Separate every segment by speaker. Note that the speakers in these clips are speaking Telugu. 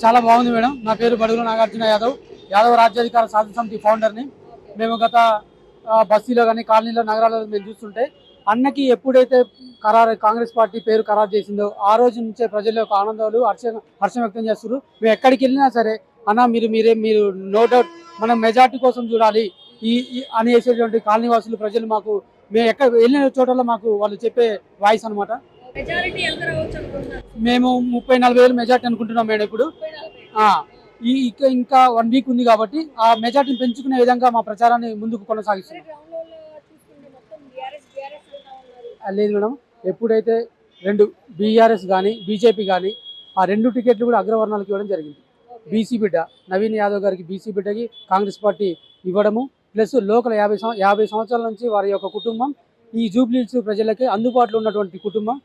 Speaker 1: చాలా బాగుంది మేడం. నా పేరు బడుగుల నాగార్జున యాదవ్, యాదవ్ రాజ్యాధికార సాధన సమితి ఫౌండర్ని. మేము గత బస్తీలో కానీ కాలనీలో నగరాలలో మేము చూస్తుంటే అన్నకి ఎప్పుడైతే కాంగ్రెస్ పార్టీ పేరు ఖరారు చేసిందో ఆ రోజు నుంచే ప్రజల్లో ఒక ఆనందాలు హర్షం వ్యక్తం చేస్తారు. మేము ఎక్కడికి వెళ్ళినా సరే అన్న మీరు నో డౌట్ మనం మెజార్టీ కోసం చూడాలి అనేసేటువంటి కాలనీ వాసులు ప్రజలు మాకు మేము ఎక్కడ వెళ్ళిన చోటల్లో మాకు వాళ్ళు చెప్పే వాయిస్ అనమాట. మేము 30-40 మెజార్టీ అనుకుంటున్నాం మేడం. ఇప్పుడు ఇంకా 1 వీక్ ఉంది కాబట్టి ఆ మెజార్టీని పెంచుకునే విధంగా మా ప్రచారాన్ని ముందుకు కొనసాగిస్తున్నాం. లేదు మేడం, ఎప్పుడైతే 2 బీఆర్ఎస్ కానీ బీజేపీ కానీ ఆ 2 టికెట్లు కూడా అగ్రవర్ణాలకు ఇవ్వడం జరిగింది. బీసీ బిడ్డ నవీన్ యాదవ్ గారికి బీసీ బిడ్డకి కాంగ్రెస్ పార్టీ ఇవ్వడము, ప్లస్ లోకల్ 50 సంవత్సరాల నుంచి వారి యొక్క కుటుంబం ఈ జూబ్లీహిల్స్ ప్రజలకి అందుబాటులో ఉన్నటువంటి కుటుంబం.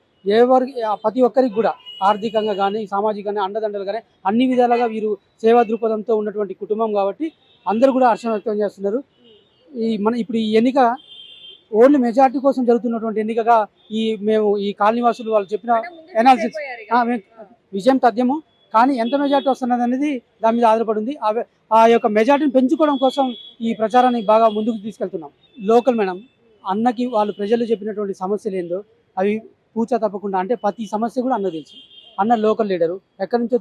Speaker 1: ప్రతి ఒక్కరికి కూడా ఆర్థికంగా కానీ సామాజికంగా అండదండలు కానీ అన్ని విధాలుగా వీరు సేవా దృక్పథంతో ఉన్నటువంటి కుటుంబం కాబట్టి అందరూ కూడా హర్షం వ్యక్తం చేస్తున్నారు. ఇప్పుడు ఈ ఎన్నిక ఓన్లీ మెజార్టీ కోసం జరుగుతున్నటువంటి ఎన్నికగా మేము ఈ కాలనీవాసులు వాళ్ళు చెప్పిన ఎనాలిసిస్ విజయం తథ్యము, కానీ ఎంత మెజార్టీ వస్తున్నది అనేది దాని మీద ఆధారపడింది. ఆ యొక్క మెజార్టీని పెంచుకోవడం కోసం ఈ ప్రచారాన్ని బాగా ముందుకు తీసుకెళ్తున్నాం. లోకల్ మేడం, అన్నకి వాళ్ళు ప్రజలు చెప్పినటువంటి సమస్యలు ఏందో అవి పూచా తప్పకుండా, అంటే ప్రతి సమస్య కూడా అన్న తెలుసు. అన్న లోకల్ లీడరు, ఎక్కడి నుంచో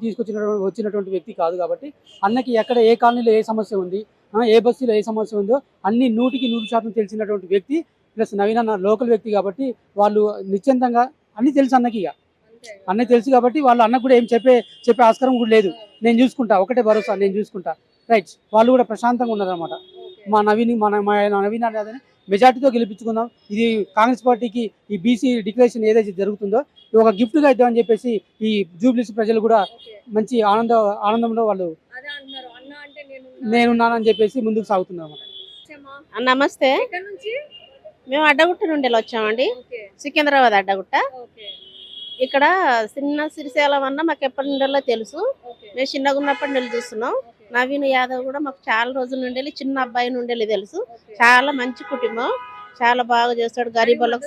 Speaker 1: వచ్చినటువంటి వ్యక్తి కాదు కాబట్టి అన్నకి ఎక్కడ ఏ కాలనీలో ఏ సమస్య ఉంది, ఏ బస్సులో ఏ సమస్య ఉందో అన్ని 100% తెలిసినటువంటి వ్యక్తి. ప్లస్ నవీన్ అన్న లోకల్ వ్యక్తి కాబట్టి వాళ్ళు నిశ్చింతంగా అన్నీ తెలుసు అన్నకి. అన్నీ తెలుసు కాబట్టి వాళ్ళు అన్నకు కూడా ఏం చెప్పే ఆస్కారం కూడా లేదు. నేను చూసుకుంటా, ఒకటే భరోసా, నేను చూసుకుంటా, రైట్. వాళ్ళు కూడా ప్రశాంతంగా ఉన్నారన్నమాట. మా నవీన్ అనేది మెజార్టీతో గెలిపించుకుందాం. ఇది కాంగ్రెస్ పార్టీకి ఈ బీసీ డిక్లరేషన్ ఏదైతే జరుగుతుందో ఇది ఒక గిఫ్ట్గా ఇద్దామని చెప్పేసి ఈ జూబ్లీస్ ప్రజలు కూడా మంచి ఆనందంలో వాళ్ళు నేనున్నానని చెప్పేసి ముందుకు సాగుతున్నారు అన్నమాట.
Speaker 2: నమస్తే, మేము అడ్డగుట్ట నుండి వచ్చామండి. సికింద్రాబాద్ అడ్డగుట్ట. ఇక్కడ చిన్న శ్రీశైలం అన్న మాకు ఎప్పటి నుండో తెలుసు. మేము చిన్నగా ఉన్నప్పటి నుండి చూస్తున్నాం. నవీన్ యాదవ్ కూడా మాకు చాలా రోజుల నుండి, చిన్న అబ్బాయి నుండి తెలుసు. చాలా మంచి కుటుంబం, చాలా బాగా చేస్తాడు. గరీబులకు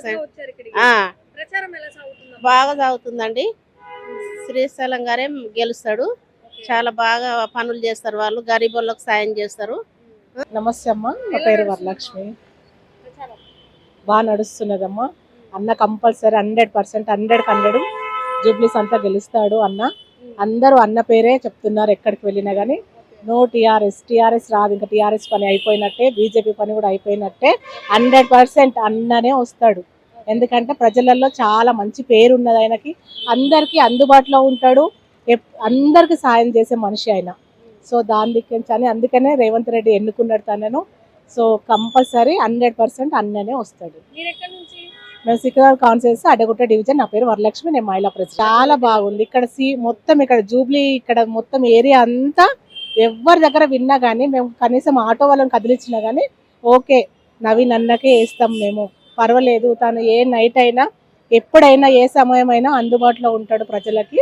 Speaker 2: బాగా సాగుతుందండి. శ్రీశైలం గారే గెలుస్తాడు. చాలా బాగా పనులు చేస్తారు వాళ్ళు, గరీబులకు సాయం చేస్తారు.
Speaker 3: నమస్తే అమ్మ, నా పేరు వరలక్ష్మి. బాగా నడుస్తున్నదమ్మా. అన్న కంపల్సరీ 100% 100 జూబ్లీస్ అంతా గెలుస్తాడు అన్న. అందరూ అన్న పేరే చెప్తున్నారు ఎక్కడికి వెళ్ళినా కానీ. నో టీఆర్ఎస్ రాదు. ఇంకా టీఆర్ఎస్ పని అయిపోయినట్టే, బీజేపీ పని కూడా అయిపోయినట్టే. 100% అన్ననే వస్తాడు. ఎందుకంటే ప్రజలలో చాలా మంచి పేరు ఉన్నది ఆయనకి. అందరికీ అందుబాటులో ఉంటాడు, అందరికి సాయం చేసే మనిషి ఆయన. సో దాని అందుకనే రేవంత్ రెడ్డి ఎన్నుకున్నాడు తనను. సో కంపల్సరీ 100% అన్ననే వస్తాడు. మేము సికింద్రాబాద్ కాన్స్టిట్యూన్సీ అడ్డగుట్ట డివిజన్. నా పేరు వరలక్ష్మి, నేను మహిళా ప్రెసిడెంట్. చాలా బాగుంది ఇక్కడ మొత్తం. ఇక్కడ జూబ్లీ ఇక్కడ మొత్తం ఏరియా అంతా ఎవరి దగ్గర విన్నా కానీ మేము కనీసం ఆటో వాళ్ళని కదిలించినా కానీ ఓకే నవీన్ అన్నకే వేస్తాం మేము, పర్వాలేదు. తను ఏ నైట్ అయినా ఎప్పుడైనా ఏ సమయం అయినా అందుబాటులో ఉంటాడు ప్రజలకి.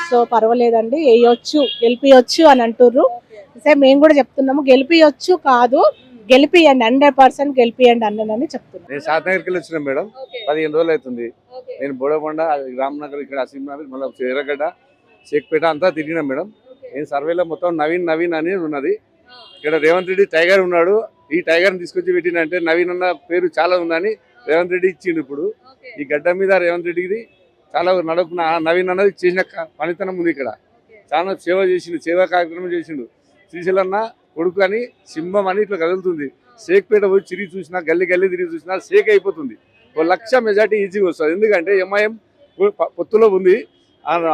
Speaker 3: సో పర్వాలేదండి, వేయొచ్చు, గెలిపియొచ్చు అని అంటుర్రు. సరే మేము కూడా చెప్తున్నాము, గెలిపియొచ్చు కాదు, గెలిపియండి, 100% గెలిపియండి అన్నదని చెప్తున్నాను.
Speaker 4: నేను షాద్నగర్కి వెళ్ళి వచ్చిన మేడం. 15 రోజులు అవుతుంది. నేను బోడబండ, రామ్నగర్, ఇక్కడ అసీంనగర్, మళ్ళీ ఎర్రగడ్డ, షేక్పేట అంతా తిరిగినా మేడం. నేను సర్వేలో మొత్తం నవీన్ అని ఉన్నది. ఇక్కడ రేవంత్ రెడ్డి టైగర్ ఉన్నాడు. ఈ టైగర్ని తీసుకొచ్చి పెట్టినంటే నవీన్ అన్న పేరు చాలా ఉందని రేవంత్ రెడ్డి ఇచ్చిండు. ఇప్పుడు ఈ గడ్డ మీద రేవంత్ రెడ్డికి చాలా నడుపున నవీన్ అన్నది చేసిన పనితనం ఉంది. ఇక్కడ చాలా సేవ చేసిండు, సేవా కార్యక్రమం చేసిండు. శ్రీశైలన్న కొడుకు అని సింహం అని ఇట్లా కదులుతుంది. షేక్పేట పోయి తిరిగి చూసినా, గల్లీ తిరిగి చూసినా షేక్ అయిపోతుంది. 1 లక్ష మెజార్టీ ఈజీగా వస్తుంది. ఎందుకంటే ఎంఐఎం పొత్తులో ఉంది.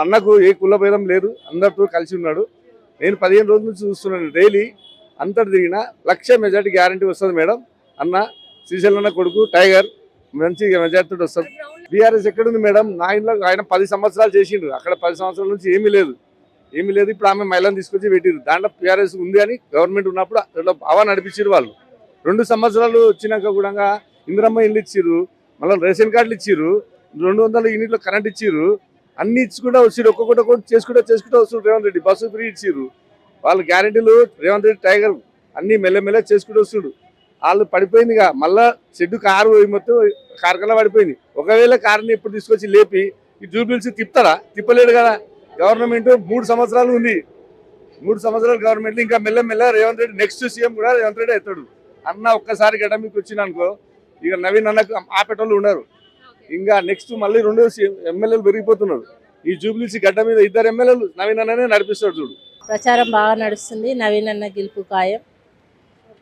Speaker 4: అన్నకు ఏ కుల భేదం లేదు, అందరితో కలిసి ఉన్నాడు. నేను 15 రోజుల నుంచి చూస్తున్నాను. డైలీ అంతటి తిరిగినా 1 లక్ష మెజార్టీ గ్యారంటీ వస్తుంది మేడం. అన్న శ్రీశైలన్న కొడుకు టైగర్ మంచి మెజార్టీ వస్తుంది. బీఆర్ఎస్ ఎక్కడుంది మేడం? నా ఇంట్లో ఆయన 10 సంవత్సరాలు చేసిండు. అక్కడ 10 సంవత్సరాల నుంచి ఏమీ లేదు. ఇప్పుడు ఆమె మహిళను తీసుకొచ్చి పెట్టిరు. దాంట్లో టీఆర్ఎస్ ఉంది అని గవర్నమెంట్ ఉన్నప్పుడు అట్లా అవా నడిపించారు వాళ్ళు. 2 సంవత్సరాలు వచ్చినాక కూడా ఇందిరమ్మ ఇల్లు ఇచ్చిర్రు, మళ్ళీ రేషన్ కార్డులు ఇచ్చిర్రు, 200 యూనిట్లు కరెంట్ ఇచ్చిర్రు, అన్ని ఇచ్చుకుంటూ వచ్చారు. ఒక్కొక్కటి చేసుకుంటూ వస్తారు. రేవంత్ రెడ్డి బస్సు ఫ్రీ ఇచ్చిర్రు. వాళ్ళు గ్యారెంటీలు రేవంత్ రెడ్డి టైగర్ అన్ని మెల్లమెల్ల చేసుకుంటూ వస్తుడు. వాళ్ళు పడిపోయిందిగా, మళ్ళా షెడ్డు కారు మొత్తం కార్కల్లా పడిపోయింది. ఒకవేళ కారుని ఇప్పుడు తీసుకొచ్చి లేపి ఈ జూబ్లీహిల్స్ తిప్పుతారా? తిప్పలేడు కదా. గవర్నమెంట్ 3 సంవత్సరాలు ఉంది. 3 సంవత్సరాల గవర్నమెంట్ ఇంకా మెల్ల రేవంత్ రెడ్డి నెక్స్ట్ సీఎం కూడా రేవంత్ రెడ్డి అవుతాడు. అన్న ఒక్కసారి గడ్డ మీకు వచ్చిన అనుకో ఇక నవీన్ అన్నకు ఆపేటోళ్ళు ఉన్నారు. ఇంకా నెక్స్ట్ మళ్ళీ 2 ఎమ్మెల్యేలు పెరిగిపోతున్నారు. ఈ జూబ్లీసీ గడ్డ మీద 2 ఎమ్మెల్యేలు నవీన్ అన్ననే నడిపిస్తాడు చూడు.
Speaker 3: ప్రచారం బాగా నడుస్తుంది. నవీన్ అన్న గెలుపు ఖాయం.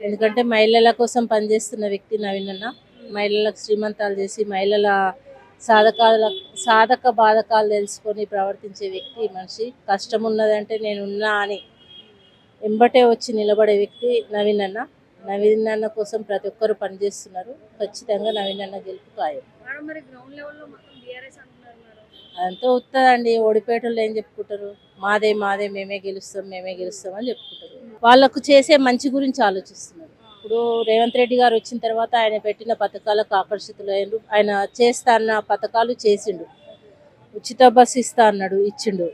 Speaker 3: ఎందుకంటే మహిళల కోసం పనిచేస్తున్న వ్యక్తి నవీన్ అన్న. మహిళలకు శ్రీమంతాలు చేసి మహిళల సాధక బాధకాలు తెలుసుకొని ప్రవర్తించే వ్యక్తి మనిషి. కష్టం ఉన్నదంటే నేను ఉన్నా అని ఎంబటే వచ్చి నిలబడే వ్యక్తి నవీన్ అన్న. నవీన్ అన్న కోసం ప్రతి ఒక్కరు పనిచేస్తున్నారు. ఖచ్చితంగా నవీన్ అన్న గెలుపు ఖాయం. అదంతా ఉత్తదండి. ఓడిపేటలో ఏం చెప్పుకుంటారు, మాదే మేమే గెలుస్తాం అని చెప్పుకుంటారు. వాళ్ళకు చేసే మంచి గురించి ఆలోచిస్తున్నారు. ఇప్పుడు రేవంత్ రెడ్డి గారు వచ్చిన తర్వాత ఆయన పెట్టిన పథకాలకు ఆకర్షితులైనరు. ఆయన చేస్తా అన్న పథకాలు చేసిండు. ఉచిత బస్సు ఇస్తా అన్నాడు, ఇచ్చిండు.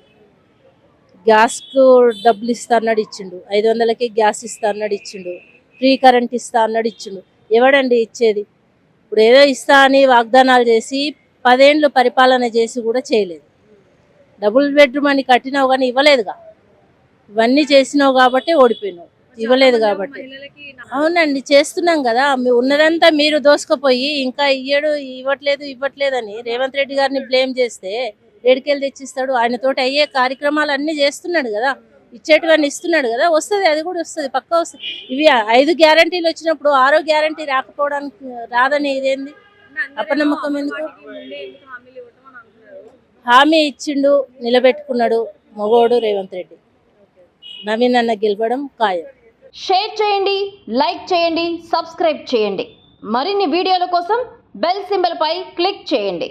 Speaker 3: గ్యాస్కు డబ్బులు ఇస్తా అన్నాడు, ఇచ్చిండు. 500కి గ్యాస్ ఇస్తా అన్నాడు, ఇచ్చిండు. ఫ్రీ కరెంట్ ఇస్తా అన్నాడు, ఇచ్చిండు. ఎవడండి ఇచ్చేది? ఇప్పుడు ఏదో ఇస్తా అని వాగ్దానాలు చేసి 10 ఏళ్ళు పరిపాలన చేసి కూడా చేయలేదు. డబుల్ బెడ్రూమ్ అని కట్టినావు కానీ ఇవ్వలేదుగా. ఇవన్నీ చేసినావు కాబట్టి ఓడిపోయినావు, ఇవ్వలేదు కాబట్టి. అవునండి, చేస్తున్నాం కదా. ఉన్నదంతా మీరు దోసుకుపోయి ఇంకా ఇవ్వట్లేదు అని రేవంత్ రెడ్డి గారిని బ్లేమ్ చేస్తే ఏడికెళ్ళి తెచ్చిస్తాడు? ఆయనతోటి అయ్యే కార్యక్రమాలు అన్నీ చేస్తున్నాడు కదా, ఇచ్చేటివన్నీ ఇస్తున్నాడు కదా. వస్తుంది, అది కూడా వస్తుంది, పక్కా వస్తుంది. ఇవి 5 గ్యారంటీలు వచ్చినప్పుడు 6వ గ్యారంటీ రాకపోవడానికి రాదని ఇదేంది అపనమ్మకం? ఎందుకు? హామీ ఇచ్చిండు, నిలబెట్టుకున్నాడు మగోడు రేవంత్ రెడ్డి. నవీన్ అన్న గెలవడం ఖాయం.
Speaker 5: షేర్ చేయండి, లైక్ చేయండి, సబ్స్క్రైబ్ చేయండి. మరిన్ని వీడియోల కోసం బెల్ సింబల్ పై క్లిక్ చేయండి.